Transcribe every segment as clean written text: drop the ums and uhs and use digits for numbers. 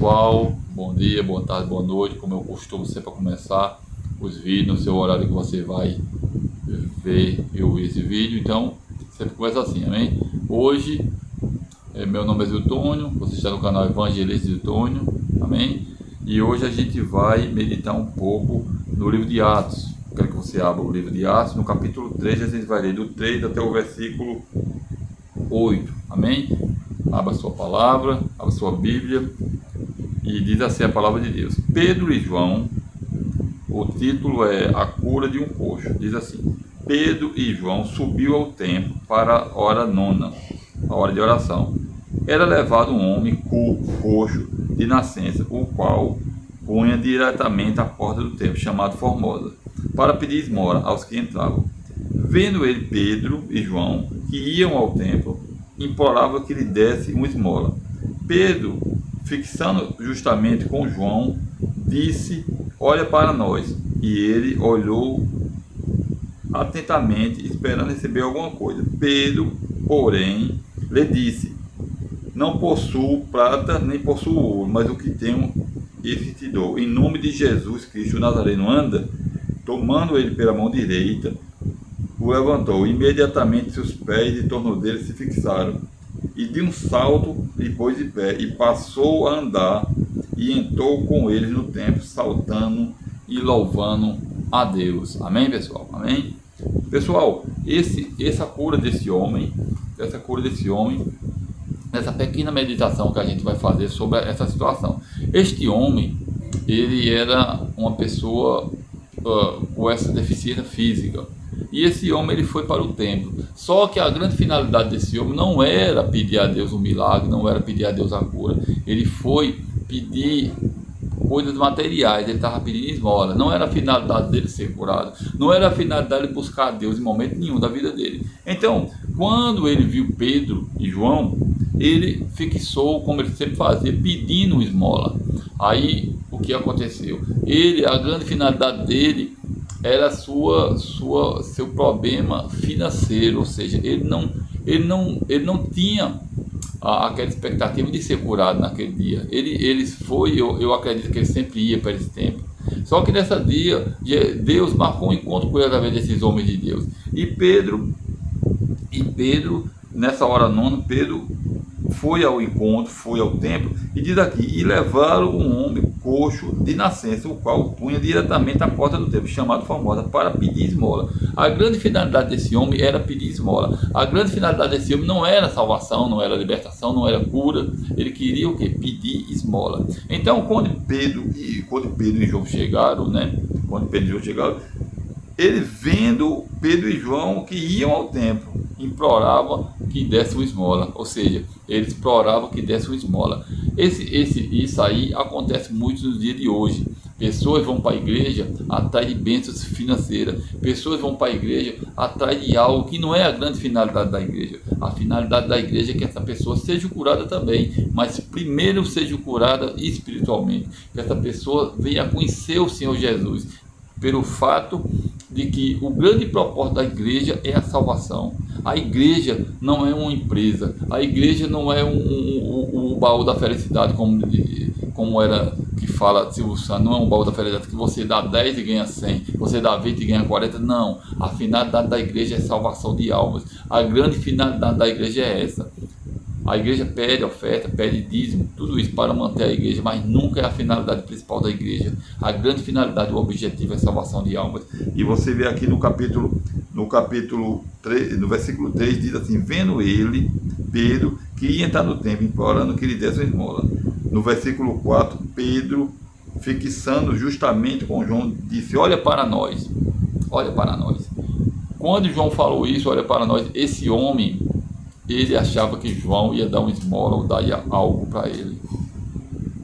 pessoal, bom dia, boa tarde, boa noite, como eu costumo sempre começar os vídeos no seu horário que você vai ver e ouvir esse vídeo. Então, sempre começa assim, amém? Hoje, meu nome é Ziltônio, você está no canal Evangelista Ziltônio, amém? E hoje a gente vai meditar um pouco no livro de Atos. Quero que você abra o livro de Atos, no capítulo 3, a gente vai ler do 3 até o versículo 8, amém? Abra a sua palavra, abra a sua Bíblia, e diz assim a palavra de Deus. Pedro e João, o título é A Cura de um Coxo. Diz assim: Pedro e João subiu ao templo para a hora nona, a hora de oração. Era levado um homem coxo de nascença, o qual punha diretamente à porta do templo, chamado Formosa, para pedir esmola aos que entravam. Vendo ele Pedro e João, que iam ao templo, implorava que lhe desse uma esmola. Pedro, fixando justamente com João, disse: olha para nós. E ele olhou atentamente, esperando receber alguma coisa. Pedro, porém, lhe disse: não possuo prata nem possuo ouro, mas o que tenho esse te dou. Em nome de Jesus Cristo Nazareno, anda. Tomando ele pela mão direita, o levantou. Imediatamente seus pés e tornozelos se fixaram, e de um salto lhe pôs de pé, e passou a andar, e entrou com eles no templo, saltando e louvando a Deus. Amém, pessoal? Amém? Pessoal, essa cura desse homem, essa pequena meditação que a gente vai fazer sobre essa situação. Este homem, ele era uma pessoa com essa deficiência física. E esse homem, ele foi para o templo. Só que a grande finalidade desse homem não era pedir a Deus um milagre, não era pedir a Deus a cura. Ele foi pedir coisas materiais, ele estava pedindo esmola. Não era a finalidade dele ser curado, não era a finalidade de buscar a Deus em momento nenhum da vida dele. Então, quando ele viu Pedro e João, ele fixou, como ele sempre fazia, pedindo esmola. Aí, o que aconteceu? A grande finalidade dele era seu problema financeiro, ou seja, ele não tinha aquela expectativa de ser curado naquele dia. Eu acredito que ele sempre ia para esse templo. Só que nesse dia, Deus marcou um encontro com ele através desses homens de Deus. E Pedro, nessa hora nona, Pedro foi ao encontro, foi ao templo, e diz aqui: e levaram um homem coxo de nascença, o qual punha diretamente à porta do templo, chamado Formosa, para pedir esmola. A grande finalidade desse homem era pedir esmola. A grande finalidade desse homem não era salvação, não era libertação, não era cura. Ele queria o quê? Pedir esmola. Então, quando Pedro e João chegaram, ele, vendo Pedro e João que iam ao templo, implorava que desse uma esmola, ou seja, eles imploravam que desse uma esmola. Isso aí acontece muito nos dias de hoje. Pessoas vão para a igreja atrás de bênçãos financeiras, pessoas vão para a igreja atrás de algo que não é a grande finalidade da igreja. A finalidade da igreja é que essa pessoa seja curada também, mas primeiro seja curada espiritualmente, que essa pessoa venha a conhecer o Senhor Jesus, pelo fato de que o grande propósito da igreja é a salvação. A igreja não é uma empresa, a igreja não é o baú da felicidade, como era que fala Silvio Santos, não é um baú da felicidade que você dá 10 e ganha 100, você dá 20 e ganha 40, não. A finalidade da igreja é salvação de almas. A grande finalidade da igreja é essa. A igreja pede oferta, pede dízimo, tudo isso para manter a igreja, mas nunca é a finalidade principal da igreja. A grande finalidade, o objetivo é a salvação de almas. E você vê aqui no capítulo 3, no versículo 3, diz assim: vendo ele, Pedro, que ia entrar no templo, implorando que lhe desse uma esmola. No versículo 4, Pedro, fixando justamente com João, disse: olha para nós, olha para nós. Quando João falou isso, olha para nós, esse homem, ele achava que João ia dar uma esmola ou daria algo para ele.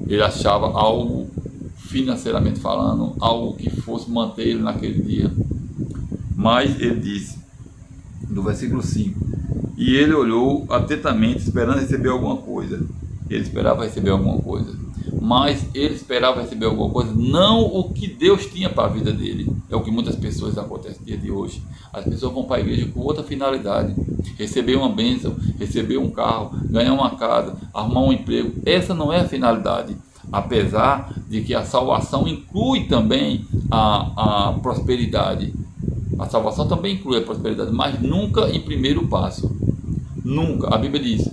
Ele achava algo, financeiramente falando, algo que fosse manter ele naquele dia. Mas ele disse, no versículo 5, e ele olhou atentamente, esperando receber alguma coisa. Ele esperava receber alguma coisa. Mas ele esperava receber alguma coisa, não o que Deus tinha para a vida dele. É o que muitas pessoas acontece no dia de hoje. As pessoas vão para a igreja com outra finalidade: receber uma bênção, receber um carro, ganhar uma casa, arrumar um emprego. Essa não é a finalidade. apesar de que a salvação inclui também a prosperidade. A salvação também inclui a prosperidade, mas nunca em primeiro passo. Nunca. A Bíblia diz: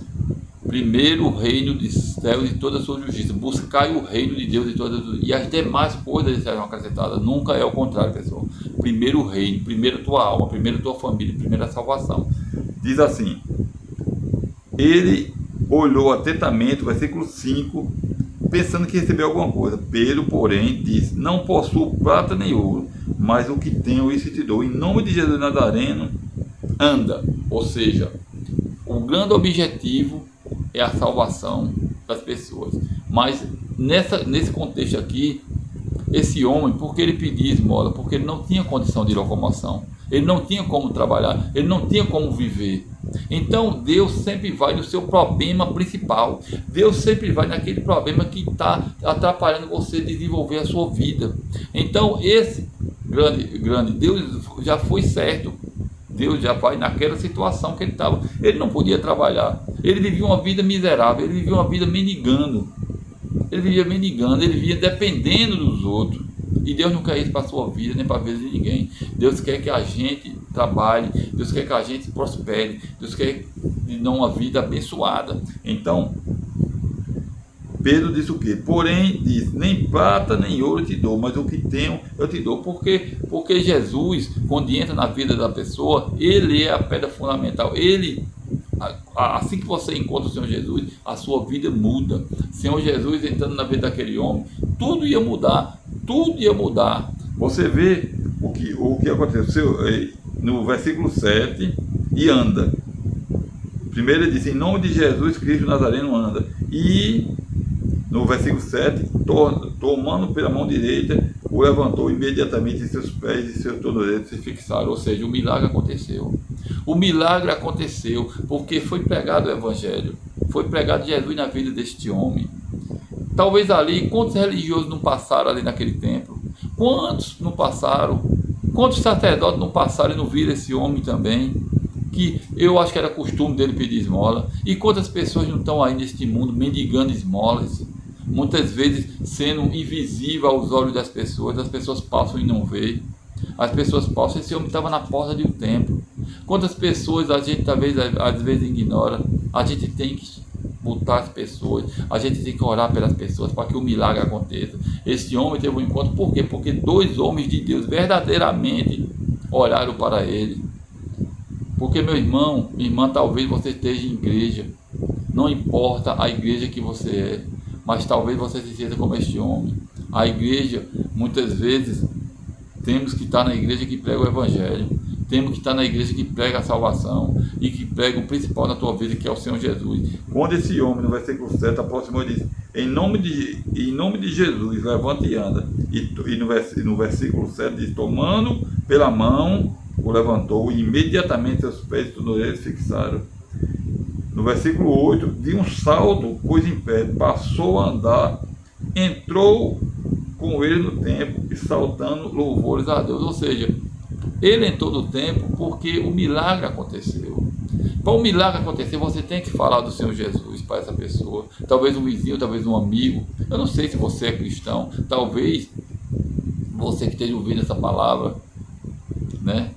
primeiro o reino dos céus e toda a sua justiça. Buscai o reino de Deus e as demais coisas serão acrescentadas. Nunca é o contrário, pessoal. Primeiro o reino, primeiro a tua alma, primeiro a tua família, primeiro a salvação. Diz assim: ele olhou atentamente, versículo 5, pensando que recebeu alguma coisa. Pedro, porém, disse: não possuo prata nem ouro, mas o que tenho isso te dou. Em nome de Jesus Nazareno, anda. Ou seja, o grande objetivo é a salvação das pessoas. Mas nesse contexto aqui, esse homem, porque ele pedia esmola? Porque ele não tinha condição de locomoção, ele não tinha como trabalhar, ele não tinha como viver. Então Deus sempre vai no seu problema principal. Deus sempre vai naquele problema que está atrapalhando você desenvolver a sua vida. Então esse grande Deus já foi certo. Deus já vai naquela situação que ele estava. Ele não podia trabalhar. Ele vivia uma vida miserável. Ele vivia uma vida mendigando. Ele vivia dependendo dos outros. E Deus não quer isso para a sua vida, nem para a vida de ninguém. Deus quer que a gente trabalhe. Deus quer que a gente prospere. Deus quer dar uma vida abençoada. Então, Pedro disse o quê? Porém, disse: nem prata nem ouro te dou, mas o que tenho eu te dou. Por quê? Porque Jesus, quando entra na vida da pessoa, ele é a pedra fundamental. Assim que você encontra o Senhor Jesus, a sua vida muda. Senhor Jesus entrando na vida daquele homem, tudo ia mudar. Tudo ia mudar. Você vê o que aconteceu no versículo 7, e anda. Primeiro ele disse: em nome de Jesus Cristo Nazareno, anda. E no versículo 7, tomando pela mão direita, o levantou imediatamente, e seus pés e seus tornozelos se fixaram. Ou seja, o milagre aconteceu. O milagre aconteceu porque foi pregado o Evangelho. Foi pregado Jesus na vida deste homem. Talvez ali, quantos religiosos não passaram ali naquele templo? Quantos não passaram? Quantos sacerdotes não passaram e não viram esse homem também? Que eu acho que era costume dele pedir esmola. E quantas pessoas não estão aí neste mundo mendigando esmolas? Muitas vezes sendo invisível aos olhos das pessoas. As pessoas passam e não veem. As pessoas passam. Esse homem estava na porta de um templo. Quantas pessoas a gente talvez às vezes ignora? A gente tem que botar as pessoas, a gente tem que orar pelas pessoas para que o milagre aconteça. Esse homem teve um encontro. Por quê? Porque dois homens de Deus verdadeiramente oraram para ele. Porque, meu irmão, minha irmã, talvez você esteja em igreja, não importa a igreja que você é, mas talvez você se sinta como este homem. A igreja, muitas vezes, temos que estar na igreja que prega o Evangelho, temos que estar na igreja que prega a salvação e que prega o principal na tua vida, que é o Senhor Jesus. Quando esse homem, no versículo 7, aproximou e disse: em nome de Jesus, levanta e anda. E no versículo 7 diz: tomando pela mão, o levantou, e imediatamente seus pés e tornozelos fixaram. No versículo 8, de um salto, pôs em pé, passou a andar, entrou com ele no templo e saltando louvores a Deus. Ou seja, ele entrou no templo porque o milagre aconteceu. Para o milagre acontecer, você tem que falar do Senhor Jesus para essa pessoa. Talvez um vizinho, talvez um amigo. Eu não sei se você é cristão. Talvez você que esteja ouvindo essa palavra, né?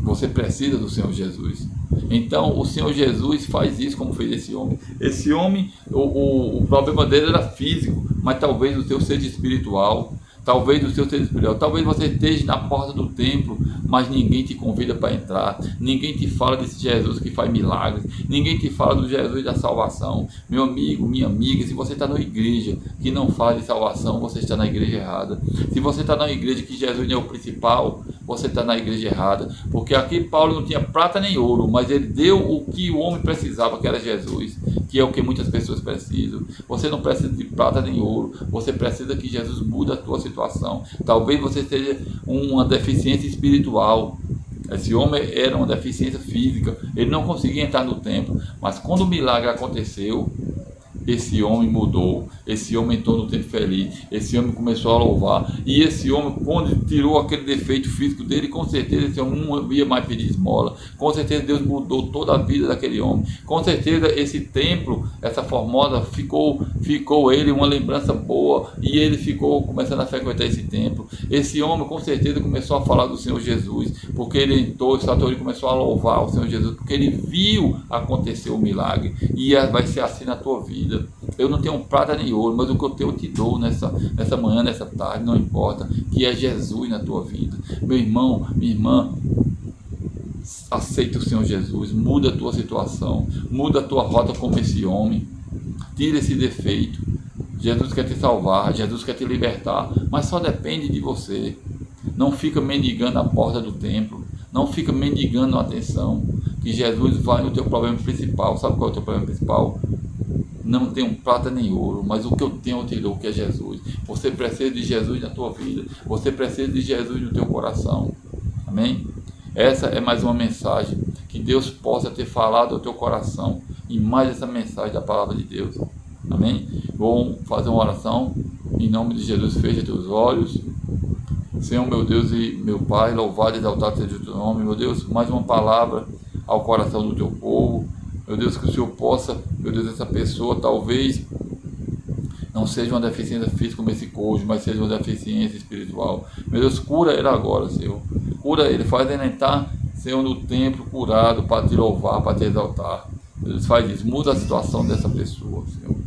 Você precisa do Senhor Jesus. Então o Senhor Jesus faz isso como fez esse homem. Esse homem, o problema dele era físico, mas talvez o seu seja espiritual. Talvez o seu seja espiritual. Talvez você esteja na porta do templo, mas ninguém te convida para entrar. Ninguém te fala desse Jesus que faz milagres. Ninguém te fala do Jesus da salvação. Meu amigo, minha amiga, se você está na igreja que não fala de salvação, você está na igreja errada. Se você está na igreja que Jesus não é o principal, você está na igreja errada. Porque aqui Paulo não tinha prata nem ouro, mas ele deu o que o homem precisava, que era Jesus, que é o que muitas pessoas precisam. Você não precisa de prata nem ouro, você precisa que Jesus mude a tua situação. Talvez você tenha uma deficiência espiritual. Esse homem era uma deficiência física, ele não conseguia entrar no templo, mas quando o milagre aconteceu, esse homem mudou, esse homem entrou no tempo feliz, esse homem começou a louvar, e esse homem, quando tirou aquele defeito físico dele, com certeza esse homem não ia mais pedir esmola, com certeza Deus mudou toda a vida daquele homem, com certeza esse templo, essa Formosa, ficou ele uma lembrança boa, e ele ficou começando a frequentar esse templo. Esse homem com certeza começou a falar do Senhor Jesus, porque ele entrou, ele começou a louvar o Senhor Jesus, porque ele viu acontecer o milagre, e vai ser assim na tua vida. Eu não tenho prata nem ouro, mas o que eu tenho eu te dou nessa manhã, nessa tarde, não importa, que é Jesus na tua vida. Meu irmão, minha irmã, aceita o Senhor Jesus, muda a tua situação, muda a tua rota como esse homem, tira esse defeito. Jesus quer te salvar, Jesus quer te libertar, mas só depende de você. Não fica mendigando a porta do templo, não fica mendigando a atenção, que Jesus vai no teu problema principal. Sabe qual é o teu problema principal? Não tenho prata nem ouro, mas o que eu tenho eu te dou, que é Jesus. Você precisa de Jesus na tua vida, você precisa de Jesus no teu coração. Amém? Essa é mais uma mensagem, que Deus possa ter falado ao teu coração, e mais essa mensagem da palavra de Deus. Amém? Vou fazer uma oração, em nome de Jesus. Fecha teus olhos. Senhor, meu Deus e meu Pai, louvado e exaltado seja o teu nome. Meu Deus, mais uma palavra ao coração do teu povo. Meu Deus, que o Senhor possa, meu Deus, essa pessoa talvez não seja uma deficiência física como esse cônjuge, mas seja uma deficiência espiritual. Meu Deus, cura ele agora, Senhor. Cura ele, faz ele entrar, Senhor, no templo curado para te louvar, para te exaltar. Meu Deus, faz isso, muda a situação dessa pessoa, Senhor.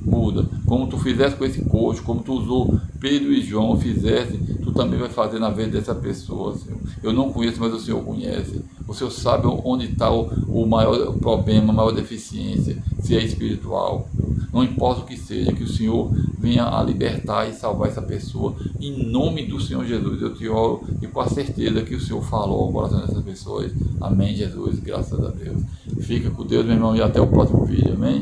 Muda, como tu fizeste com esse cônjuge, como tu usou Pedro e João, fizeste, tu também vai fazer na vida dessa pessoa, Senhor. Eu não conheço, mas o Senhor conhece. O Senhor sabe onde está o maior problema, a maior deficiência, se é espiritual. Não importa o que seja, que o Senhor venha a libertar e salvar essa pessoa. Em nome do Senhor Jesus, eu te oro, e com a certeza que o Senhor falou ao coração dessas pessoas. Amém, Jesus, graças a Deus. Fica com Deus, meu irmão, e até o próximo vídeo. Amém.